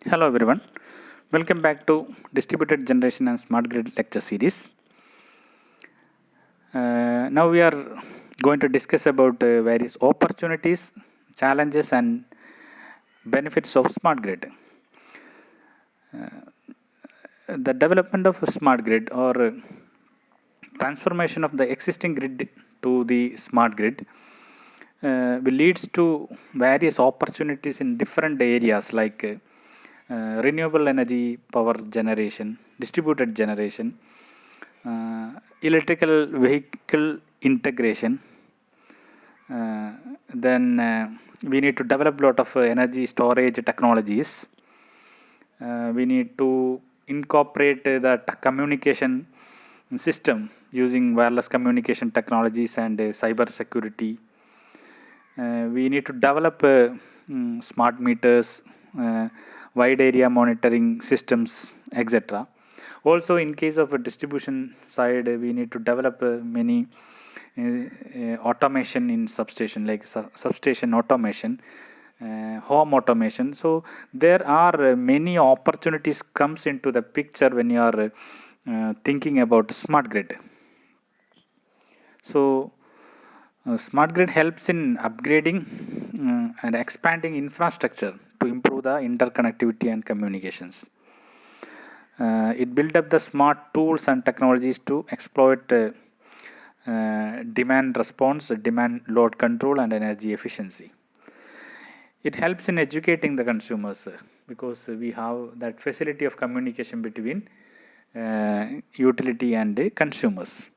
Hello everyone, welcome back to Distributed Generation and Smart Grid lecture series. Now we are going to discuss about various opportunities, challenges and benefits of smart grid. The development of a smart grid or transformation of the existing grid to the smart grid will leads to various opportunities in different areas like renewable energy power generation, distributed generation, electrical vehicle integration. Then we need to develop a lot of energy storage technologies. We need to incorporate the communication system using wireless communication technologies and cyber security. We need to develop smart meters, wide area monitoring systems, etc. Also, in case of a distribution side, we need to develop many automation in substation, like substation automation, home automation. So there are many opportunities comes into the picture when you are thinking about smart grid. So smart grid helps in upgrading and expanding infrastructure to improve the interconnectivity and communications. It built up the smart tools and technologies to exploit demand response, demand load control and energy efficiency. It helps in educating the consumers because we have that facility of communication between utility and consumers.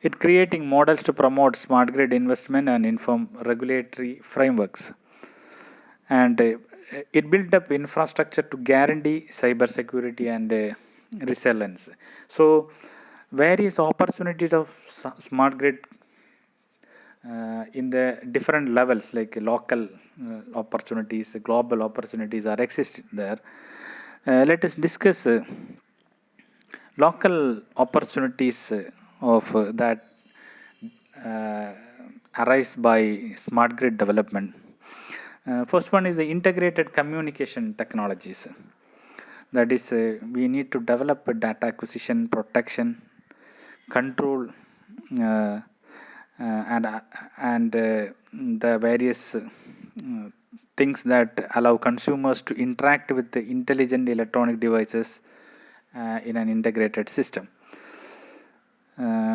It creating models to promote smart grid investment and inform regulatory frameworks. And it built up infrastructure to guarantee cyber security and resilience. So various opportunities of smart grid in the different levels, like local opportunities, global opportunities are exist there. Let us discuss local opportunities of that arise by smart grid development. First one is the integrated communication technologies. That is, we need to develop a data acquisition, protection, control, and the various things that allow consumers to interact with the intelligent electronic devices in an integrated system.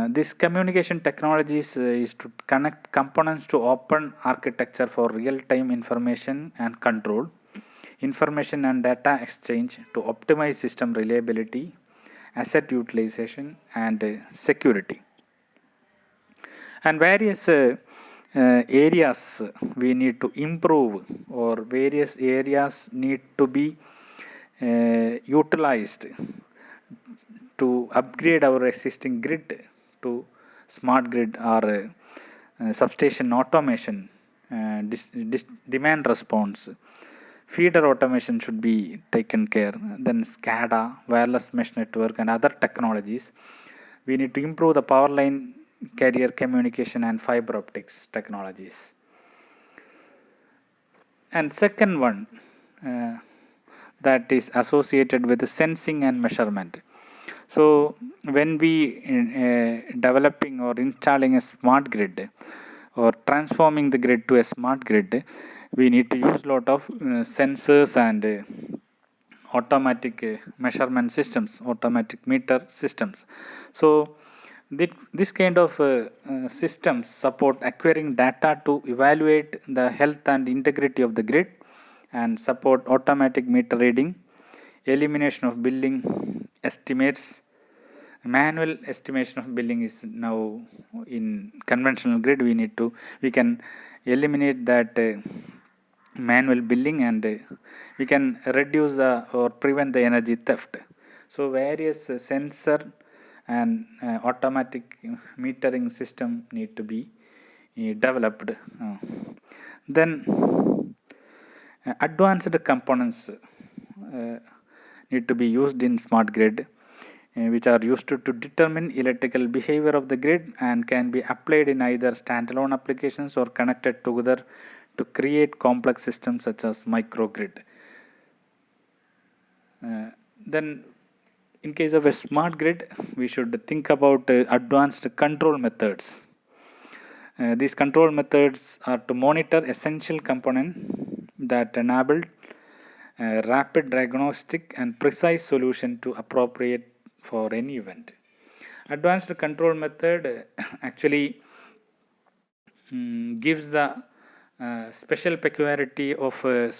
This communication technologies is to connect components to open architecture for real-time information and control, information and data exchange to optimize system reliability, asset utilization and security. And various areas we need to improve, or various areas need to be utilized to upgrade our existing grid to smart grid or substation automation, demand response, feeder automation should be taken care. Then SCADA, wireless mesh network and other technologies. We need to improve the power line carrier communication and fiber optics technologies. And second one that is associated with the sensing and measurement. So when we developing or installing a smart grid or transforming the grid to a smart grid, we need to use a lot of sensors and automatic measurement systems, automatic meter systems. So this kind of systems support acquiring data to evaluate the health and integrity of the grid and support automatic meter reading, elimination of billing estimates. Manual estimation of billing is now in conventional grid. We can eliminate that manual billing, and we can reduce or prevent the energy theft. So various sensor and automatic metering system need to be developed. Then advanced components need to be used in smart grid, which are used to determine electrical behavior of the grid and can be applied in either standalone applications or connected together to create complex systems such as microgrid. Then in case of a smart grid, we should think about advanced control methods. These control methods are to monitor essential component that enable rapid diagnostic and precise solution to appropriate for any event. Advanced control method actually gives the special peculiarity of a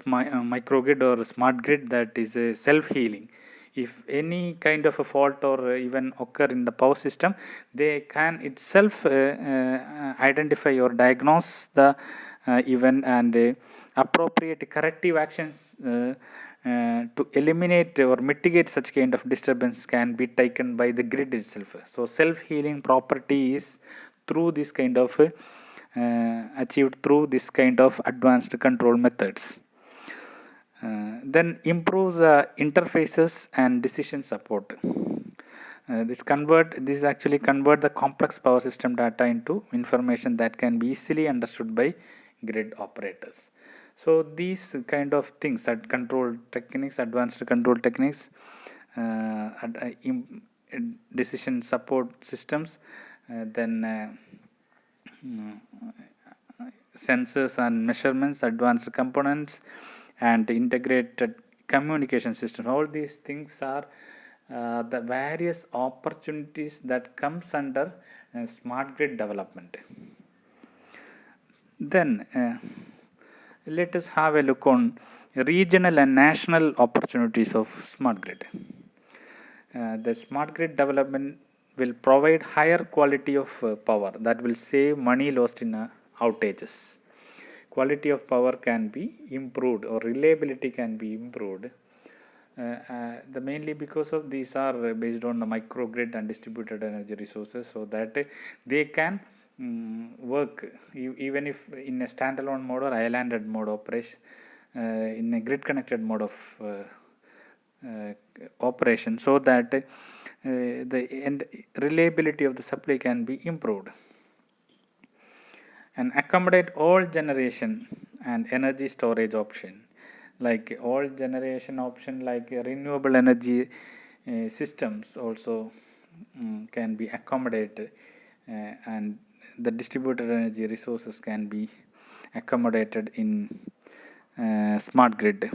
microgrid or smart grid, that is self-healing. If any kind of a fault or even occur in the power system, they can itself identify or diagnose the event, and appropriate corrective actions to eliminate or mitigate such kind of disturbance can be taken by the grid itself. So self-healing property is through this kind of achieved through this kind of advanced control methods. Then improves interfaces and decision support. This actually convert the complex power system data into information that can be easily understood by grid operators. So these kind of things, that control techniques, advanced control techniques, decision support systems, then sensors and measurements, advanced components, and integrated communication system. All these things are the various opportunities that comes under smart grid development. Then let us have a look on regional and national opportunities of smart grid. The smart grid development will provide higher quality of power, that will save money lost in outages. Quality of power can be improved, or reliability can be improved. The mainly because of these are based on the microgrid and distributed energy resources, so that they can work even if in a standalone mode or islanded mode operation, in a grid connected mode of operation, so that the reliability of the supply can be improved, and accommodate all generation and energy storage option. Like all generation option, like renewable energy systems also can be accommodated, and the distributed energy resources can be accommodated in smart grid,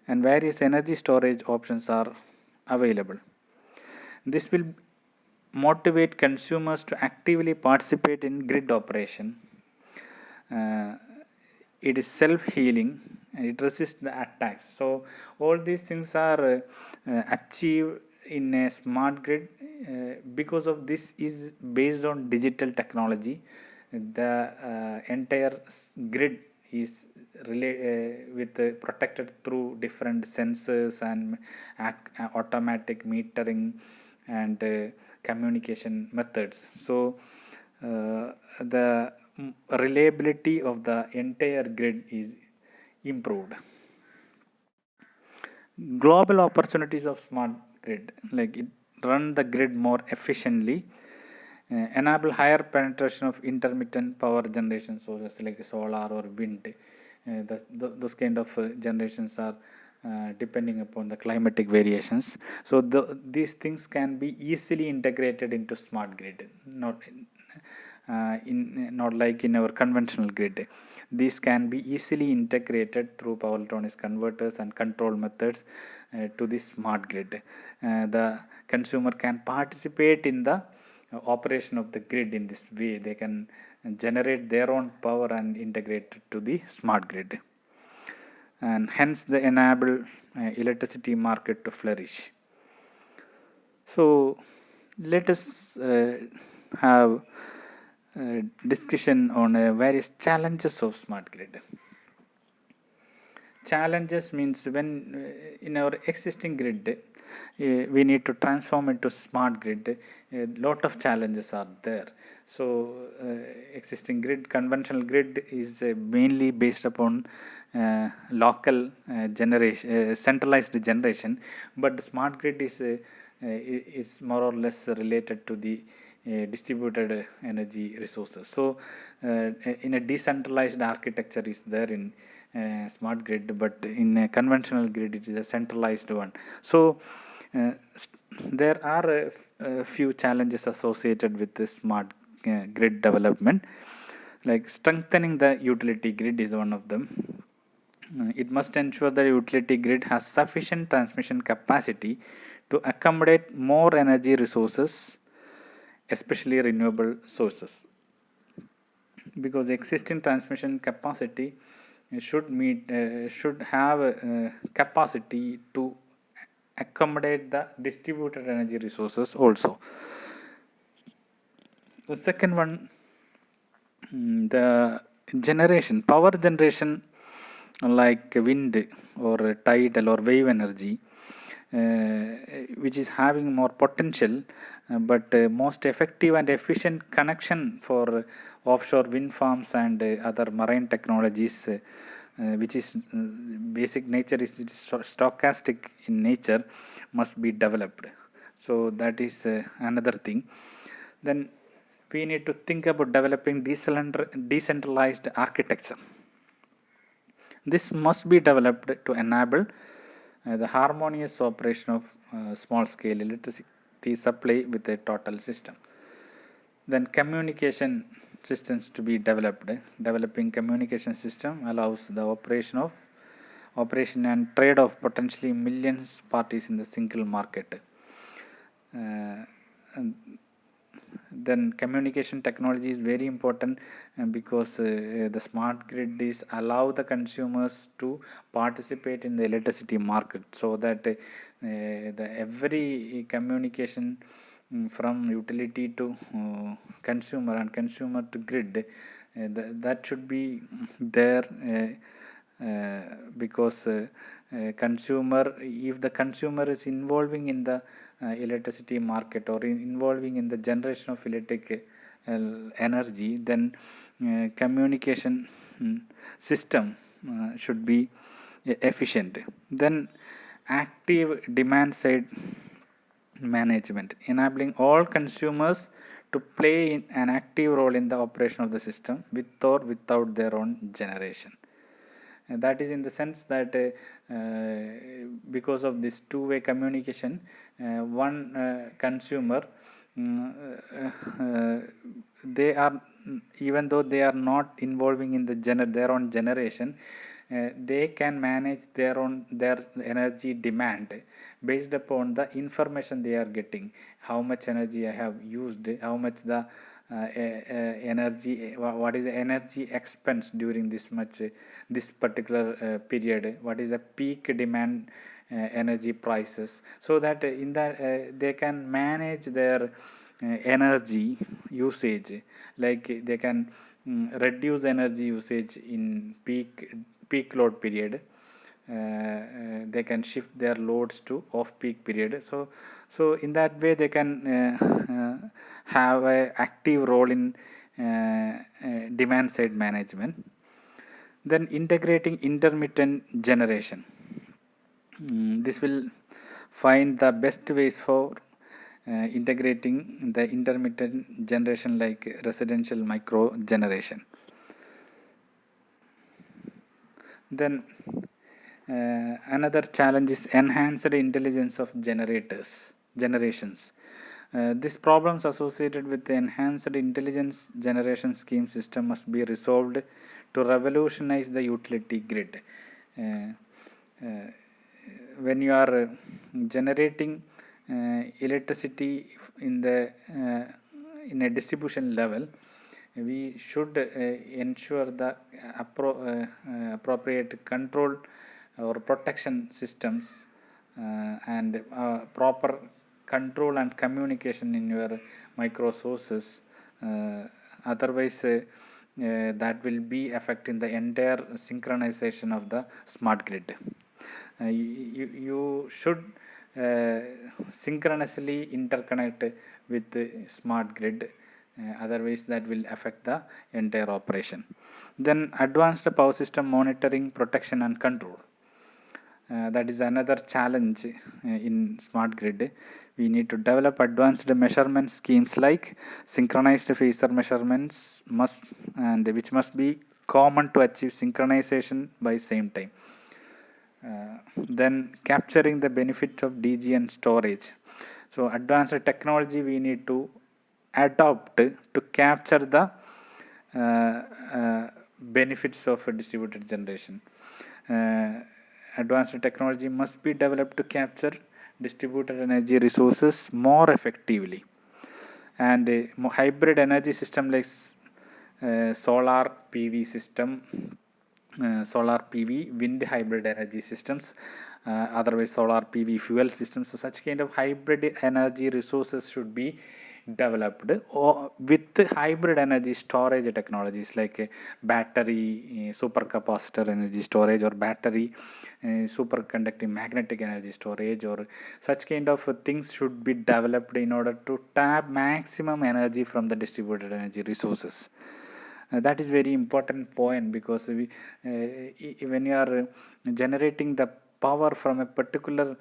and various energy storage options are available. This will motivate consumers to actively participate in grid operation. It is self-healing and it resists the attacks. So all these things are achieved in a smart grid because of this is based on digital technology. The entire grid is protected through different sensors and automatic metering and communication methods. So the reliability of the entire grid is improved. Global opportunities of smart grid, like it run the grid more efficiently, enable higher penetration of intermittent power generation sources like solar or wind. Those kind of generations are depending upon the climatic variations. So these things can be easily integrated into smart grid, not like in our conventional grid. These can be easily integrated through power electronics converters and control methods to the smart grid. The consumer can participate in the operation of the grid in this way. They can generate their own power and integrate it to the smart grid, and hence they enable electricity market to flourish. So let us have discussion on various challenges of smart grid. Challenges means when in our existing grid we need to transform into smart grid, a lot of challenges are there. So existing grid, conventional grid is mainly based upon local generation, centralized generation, but the smart grid is more or less related to the distributed energy resources. So in a decentralized architecture is there in smart grid, but in a conventional grid it is a centralized one. So there are a few challenges associated with this smart grid development, like strengthening the utility grid is one of them. It must ensure the utility grid has sufficient transmission capacity to accommodate more energy resources, especially renewable sources, because existing transmission capacity should have capacity to accommodate the distributed energy resources also. The second one, the power generation, like wind or tidal or wave energy, which is having more potential, but most effective and efficient connection for offshore wind farms and other marine technologies, which is basic nature is stochastic in nature, must be developed. So that is another thing. Then we need to think about developing decentralized architecture. This must be developed to enable the harmonious operation of small-scale electricity supply with a total system. Then communication systems to be developed. Developing communication system allows the operation and trade of potentially millions parties in the single market. And then communication technology is very important, because the smart grid is allow the consumers to participate in the electricity market, so that the every communication from utility to consumer and consumer to grid, that should be there, because consumer, if the consumer is involving in the electricity market or involving in the generation of electric energy, then communication system should be efficient. Then active demand side management, enabling all consumers to play an active role in the operation of the system with or without their own generation. And that is in the sense that because of this two-way communication, one consumer, they are, even though they are not involving in the their own generation, they can manage their energy demand based upon the information they are getting. How much energy I have used, how much the energy, what is the energy expense during this particular period, what is the peak demand energy prices, so that in that they can manage their energy usage, like they can reduce energy usage in peak load period. They can shift their loads to off-peak period. So in that way they can have an active role in demand side management. Then integrating intermittent generation. This will find the best ways for integrating the intermittent generation, like residential micro generation. Then another challenge is enhanced intelligence of generations. These problems associated with the enhanced intelligence generation scheme system must be resolved to revolutionize the utility grid. When you are generating electricity in a distribution level, we should ensure the appropriate control or protection systems, and proper control and communication in your micro sources. Otherwise that will be affecting the entire synchronization of the smart grid. You should synchronously interconnect with the smart grid, otherwise that will affect the entire operation. Then advanced power system monitoring, protection and control. That is another challenge in smart grid. We need to develop advanced measurement schemes like synchronized phasor measurements which must be common to achieve synchronization by same time. Then capturing the benefit of DG and storage. So advanced technology we need to adopt to capture the benefits of a distributed generation. Advanced technology must be developed to capture distributed energy resources more effectively. And hybrid energy system like solar PV system, solar PV, wind hybrid energy systems, otherwise solar PV fuel systems. So such kind of hybrid energy resources should be developed, or with hybrid energy storage technologies like battery supercapacitor energy storage, or battery superconducting magnetic energy storage, or such kind of things should be developed in order to tap maximum energy from the distributed energy resources. That is very important point, because when you are generating the power from a particular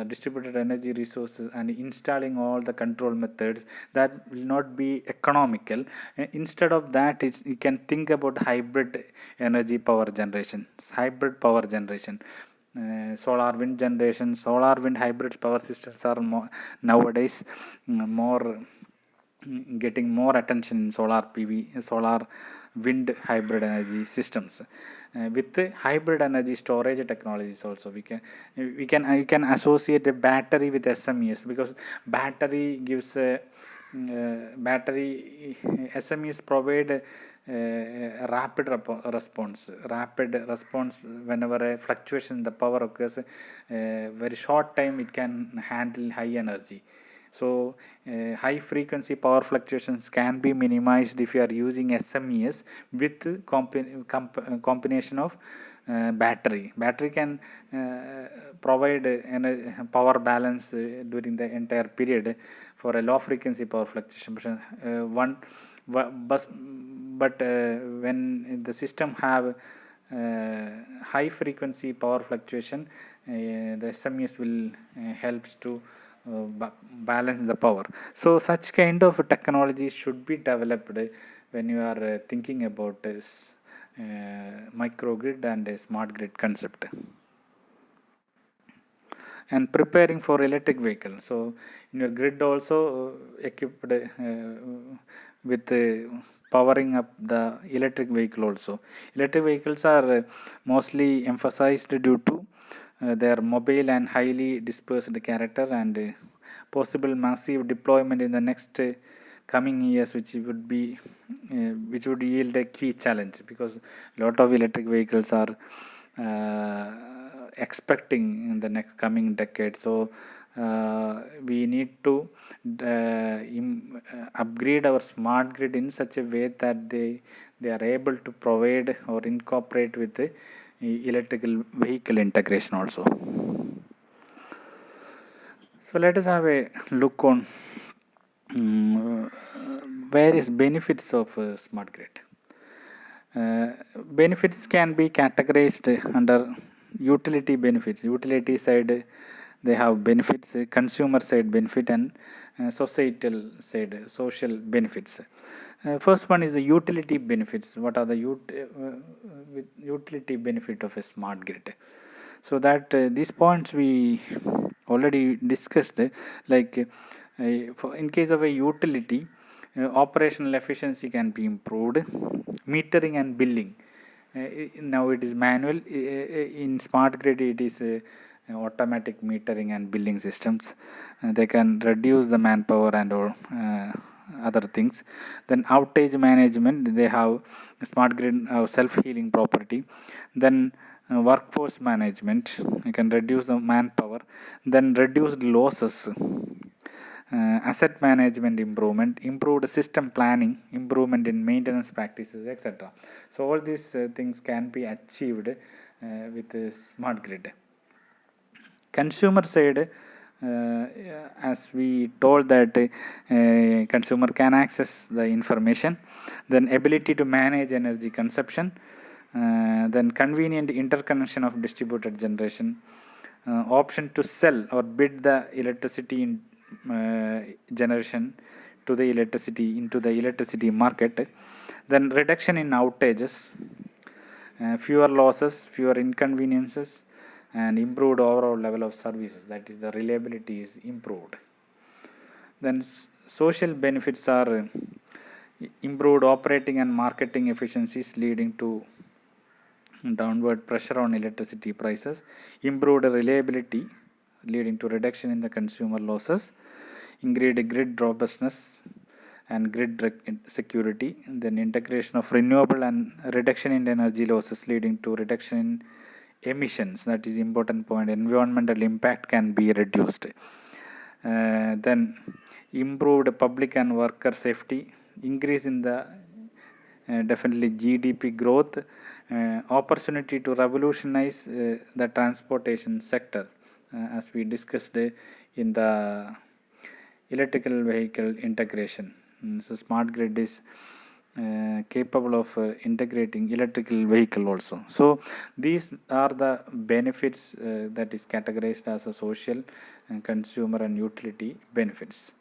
distributed energy resources and installing all the control methods, that will not be economical. Instead of that, you can think about hybrid energy power generation, hybrid power generation. Solar wind generation, solar wind hybrid power systems are nowadays more getting more attention in solar PV, solar wind hybrid energy systems. With the hybrid energy storage technologies also, we can associate a battery with SMEs, because battery gives battery SMEs provide rapid response whenever a fluctuation in the power occurs. Very short time it can handle high energy. So high frequency power fluctuations can be minimized if you are using SMEs with combination of battery. Battery can provide power balance during the entire period for a low frequency power fluctuation. But when the system have high frequency power fluctuation, the SMEs will helps to balance the power. So such kind of technology should be developed when you are thinking about this microgrid and a smart grid concept. And preparing for electric vehicle. So in your grid also equipped with powering up the electric vehicle also. Electric vehicles are mostly emphasized due to their mobile and highly dispersed character, and possible massive deployment in the next coming years, which would yield a key challenge, because a lot of electric vehicles are expecting in the next coming decade. So we need to upgrade our smart grid in such a way that they are able to provide or incorporate with the electrical vehicle integration also. So let us have a look on various benefits of smart grid. Benefits can be categorized under utility benefits. Utility side, they have benefits, consumer side benefit, and societal side, social benefits. First one is the utility benefits. What are the utility benefit of a smart grid? So that these points we already discussed, like in case of a utility, operational efficiency can be improved. Metering and billing, now it is manual. In smart grid it is automatic metering and billing systems. They can reduce the manpower and all other things. Then outage management, they have smart grid self-healing property. Then workforce management, you can reduce the manpower. Then reduced losses. Asset management improvement, improved system planning, improvement in maintenance practices, etc. So all these things can be achieved with a smart grid. Consumer side, as we told that consumer can access the information, then ability to manage energy consumption, then convenient interconnection of distributed generation, option to sell or bid the electricity in generation to the electricity into the electricity market, Then reduction in outages, fewer losses, fewer inconveniences, and improved overall level of services. That is, the reliability is improved. Then social benefits are improved operating and marketing efficiencies, leading to downward pressure on electricity prices, improved reliability leading to reduction in the consumer losses, increased grid robustness and grid security, and then integration of renewable and reduction in energy losses leading to reduction in emissions. That is important point. Environmental impact can be reduced. Then improved public and worker safety, increase in the definitely GDP growth, opportunity to revolutionize the transportation sector, as we discussed in the electrical vehicle integration. So smart grid is capable of integrating electrical vehicle also. So these are the benefits that is categorized as a social and consumer and utility benefits.